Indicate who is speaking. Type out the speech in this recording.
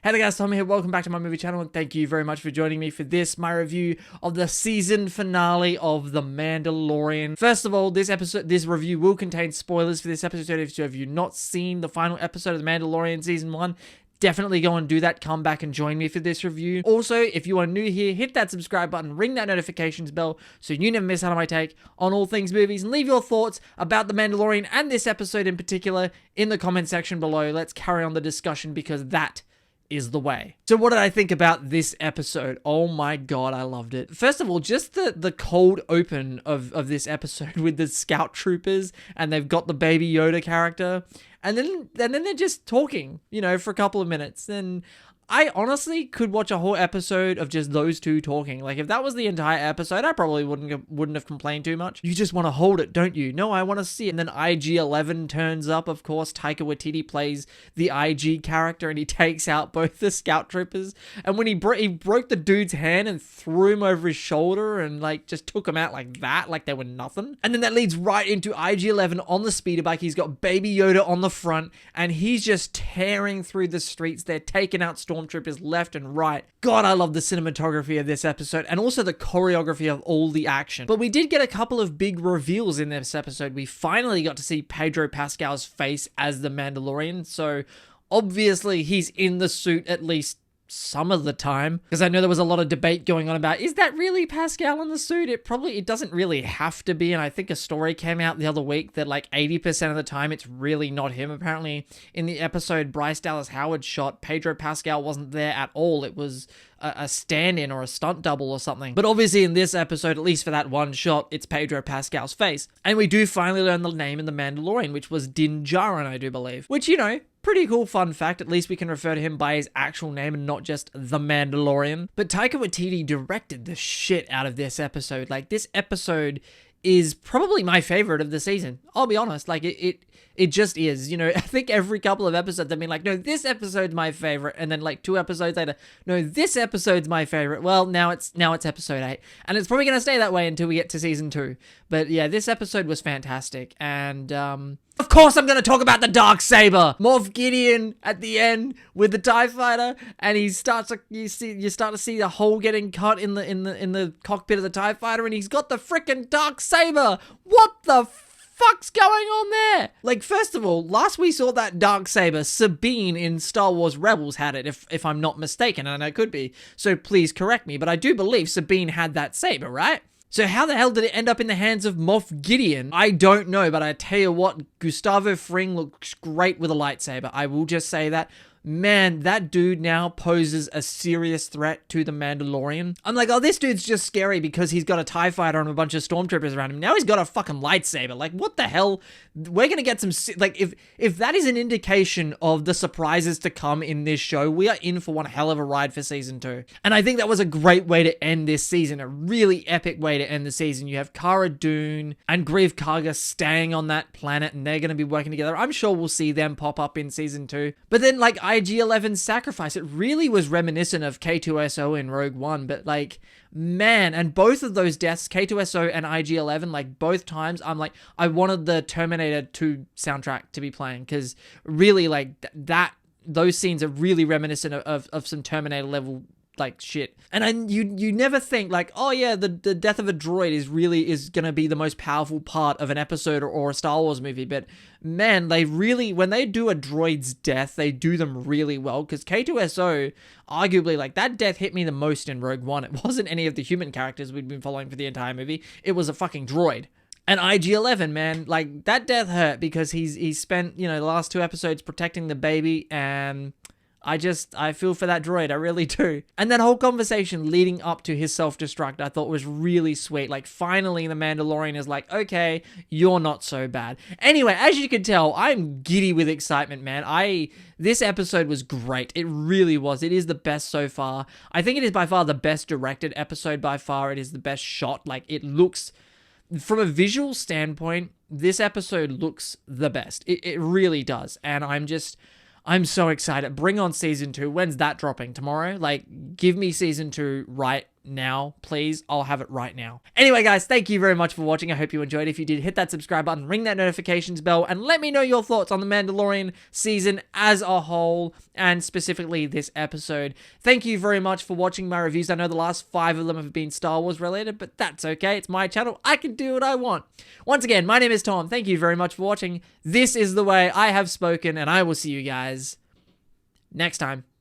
Speaker 1: Hey there guys, Tom here, welcome back to my movie channel and thank you very much for joining me for this, my review of the season finale of The Mandalorian. First of all, this review will contain spoilers for this episode. If you have not seen the final episode of The Mandalorian Season 1, definitely go and do that. Come back and join me for this review. Also, if you are new here, hit that subscribe button, ring that notifications bell so you never miss out on my take on all things movies, and leave your thoughts about The Mandalorian and this episode in particular in the comment section below. Let's carry on the discussion because that is the way. So what did I think about this episode? Oh my god, I loved it. First of all, just the cold open of this episode with the scout troopers, and they've got the Baby Yoda character, and then they're just talking, you know, for a couple of minutes. And I honestly could watch a whole episode of just those two talking. Like, if that was the entire episode, I probably wouldn't have complained too much. You just want to hold it, don't you? No, I want to see it. And then IG-11 turns up, of course. Taika Waititi plays the IG character, and he takes out both the scout troopers. And when he broke the dude's hand and threw him over his shoulder and, like, just took him out like that, like they were nothing. And then that leads right into IG-11 on the speeder bike. He's got Baby Yoda on the front, and he's just tearing through the streets. They're taking out stormtroopers left and right. God, I love the cinematography of this episode and also the choreography of all the action. But we did get a couple of big reveals in this episode. We finally got to see Pedro Pascal's face as the Mandalorian. So obviously he's in the suit at least some of the time, because I know there was a lot of debate going on about, is that really Pascal in the suit? It doesn't really have to be, and I think a story came out the other week that like 80% of the time it's really not him. Apparently in the episode Bryce Dallas Howard shot, Pedro Pascal wasn't there at all. It was a stand-in or a stunt double or something. But obviously in this episode, at least for that one shot, it's Pedro Pascal's face. And we do finally learn the name in The Mandalorian, which was Din Djarin, I do believe. Which, you know, pretty cool fun fact. At least we can refer to him by his actual name and not just The Mandalorian. But Taika Waititi directed the shit out of this episode. Like, this episode is probably my favorite of the season. I'll be honest. Like, it just is. You know, I think every couple of episodes I've been like, no, this episode's my favorite. And then like 2 episodes later, no, this episode's my favorite. Well, now it's episode 8. And it's probably going to stay that way until we get to season 2. But yeah, this episode was fantastic. And, of course, I'm going to talk about the Darksaber. Moff Gideon at the end with the TIE fighter, and you start to see the hole getting cut in the cockpit of the TIE fighter, and he's got the freaking Darksaber. What the fuck's going on there? Like, first of all, last we saw that Darksaber, Sabine in Star Wars Rebels had it, if I'm not mistaken, and I could be. So please correct me, but I do believe Sabine had that saber, right? So how the hell did it end up in the hands of Moff Gideon? I don't know, but I tell you what, Gustavo Fring looks great with a lightsaber. I will just say that. Man, that dude now poses a serious threat to the Mandalorian. I'm like, oh, this dude's just scary because he's got a TIE fighter and a bunch of stormtroopers around him. Now he's got a fucking lightsaber. Like, what the hell? We're gonna get some, like, if that is an indication of the surprises to come in this show, we are in for one hell of a ride for season 2. And I think that was a great way to end this season, a really epic way to end the season. You have Cara Dune and Greef Karga staying on that planet, and they're gonna be working together. I'm sure we'll see them pop up in season 2. But then, like, IG-11's sacrifice, it really was reminiscent of K2SO in Rogue One, but like, man, and both of those deaths, K2SO and IG-11, like both times, I'm like, I wanted the Terminator 2 soundtrack to be playing, because really, like, those scenes are really reminiscent of some Terminator level like shit. And you never think like, oh yeah, the death of a droid is gonna be the most powerful part of an episode or a Star Wars movie, but man, they really, when they do a droid's death, they do them really well, because K2SO, arguably, like, that death hit me the most in Rogue One. It wasn't any of the human characters we'd been following for the entire movie, it was a fucking droid. And IG-11, man, like, that death hurt because he's spent, you know, the last 2 episodes protecting the baby, and I feel for that droid, I really do. And that whole conversation leading up to his self-destruct, I thought was really sweet. Like, finally, the Mandalorian is like, okay, you're not so bad. Anyway, as you can tell, I'm giddy with excitement, man. This episode was great. It really was. It is the best so far. I think it is by far the best directed episode by far. It is the best shot. Like, it looks, from a visual standpoint, this episode looks the best. It really does. And I'm so excited. Bring on season 2. When's that dropping? Tomorrow? Like, give me season 2 right now, please. I'll have it right now. Anyway, guys, thank you very much for watching. I hope you enjoyed. If you did, hit that subscribe button, ring that notifications bell, and let me know your thoughts on The Mandalorian season as a whole, and specifically this episode. Thank you very much for watching my reviews. I know the last 5 of them have been Star Wars related, but that's okay. It's my channel. I can do what I want. Once again, my name is Tom. Thank you very much for watching. This is the way. I have spoken, and I will see you guys next time.